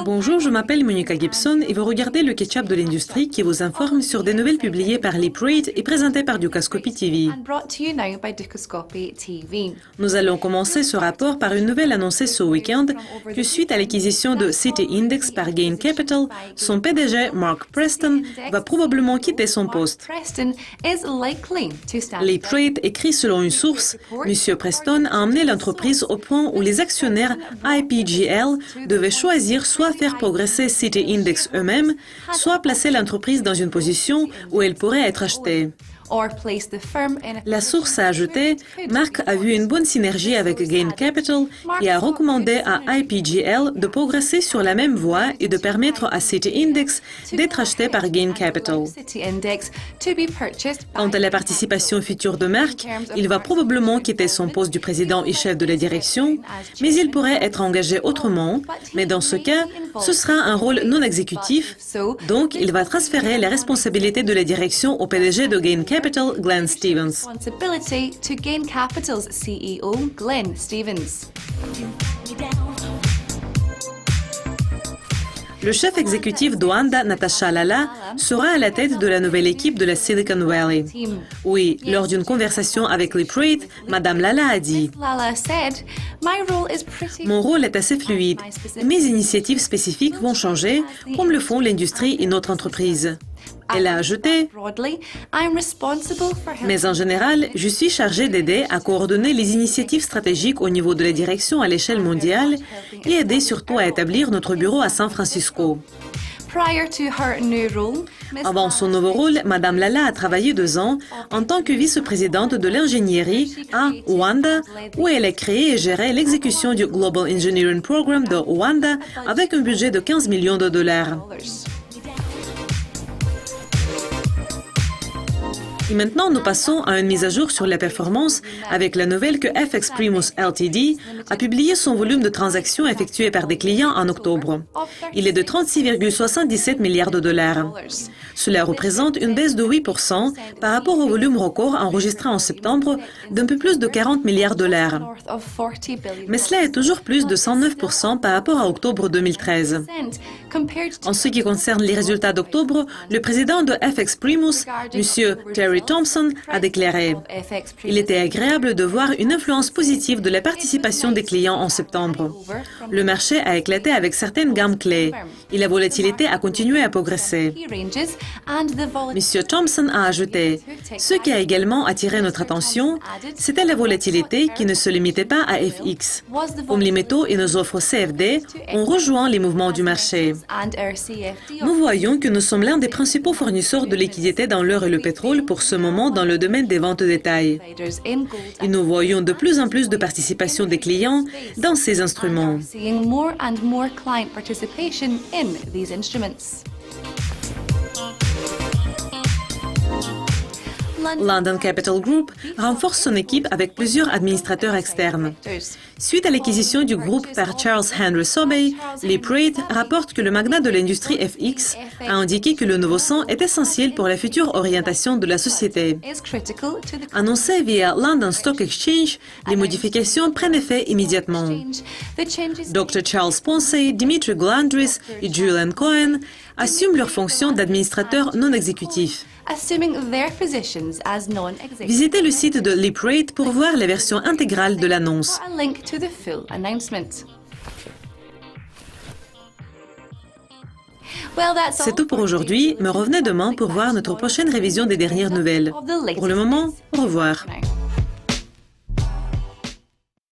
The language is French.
Bonjour, je m'appelle Monica Gibson et vous regardez le Ketchup de l'industrie qui vous informe sur des nouvelles publiées par Leap-Rate et présentées par Dukascopy TV. Nous allons commencer ce rapport par une nouvelle annoncée ce week-end que suite à l'acquisition de City Index par Gain Capital, son PDG Mark Preston va probablement quitter son poste. Leap-Rate écrit selon une source, M. Preston a amené l'entreprise au point où les actionnaires IPGL devaient choisir soit faire progresser City Index eux-mêmes, soit placer l'entreprise dans une position où elle pourrait être achetée. La source a ajouté, Mark a vu une bonne synergie avec Gain Capital et a recommandé à IPGL de progresser sur la même voie et de permettre à City Index d'être acheté par Gain Capital. Quant à la participation future de Mark, il va probablement quitter son poste du président et chef de la direction, mais il pourrait être engagé autrement, mais dans ce cas, ce sera un rôle non exécutif, donc il va transférer les responsabilités de la direction au PDG de Gain Capital, Glenn Stevens. Responsibility to Gain Capital's CEO, Glenn Stevens. Le chef exécutif d'Oanda, Natasha Lalla, sera à la tête de la nouvelle équipe de la Silicon Valley. Oui, lors d'une conversation avec Leap-Rate, Madame Lalla a dit « Mon rôle est assez fluide. Mes initiatives spécifiques vont changer, comme le font l'industrie et notre entreprise. » Elle a ajouté « Mais en général, je suis chargée d'aider à coordonner les initiatives stratégiques au niveau de la direction à l'échelle mondiale et aider surtout à établir notre bureau à San Francisco. » Avant son nouveau rôle, Madame Lalla a travaillé 2 ans en tant que vice-présidente de l'ingénierie à Oanda, où elle a créé et géré l'exécution du Global Engineering Program de Oanda avec un budget de 15 millions de dollars. Et maintenant, nous passons à une mise à jour sur la performance avec la nouvelle que FX Primus Ltd a publié son volume de transactions effectuées par des clients en octobre. Il est de 36,77 milliards de dollars. Cela représente une baisse de 8% par rapport au volume record enregistré en septembre d'un peu plus de 40 milliards de dollars. Mais cela est toujours plus de 109% par rapport à octobre 2013. En ce qui concerne les résultats d'octobre, le président de FX Primus, M. Terry Thompson, a déclaré « Il était agréable de voir une influence positive de la participation des clients en septembre. Le marché a éclaté avec certaines gammes clés et la volatilité a continué à progresser. » M. Thompson a ajouté « Ce qui a également attiré notre attention, c'était la volatilité qui ne se limitait pas à FX. Comme les métaux et nos offres CFD ont rejoint les mouvements du marché. Nous voyons que nous sommes l'un des principaux fournisseurs de liquidités dans l'or et le pétrole pour ce moment dans le domaine des ventes de détail. Et nous voyons de plus en plus de participation des clients dans ces instruments. London Capital Group renforce son équipe avec plusieurs administrateurs externes. Suite à l'acquisition du groupe par Charles Henry Sobey, Leap-Rate rapporte que le magnat de l'industrie FX a indiqué que le nouveau sang est essentiel pour la future orientation de la société. Annoncé via London Stock Exchange, les modifications prennent effet immédiatement. Dr. Charles Ponce, Dimitri Glandris et Julian Cohen assument leurs fonctions d'administrateurs non exécutifs. Visitez le site de Leap-Rate pour voir la version intégrale de l'annonce. C'est tout pour aujourd'hui, mais revenez demain pour voir notre prochaine révision des dernières nouvelles. Pour le moment, au revoir.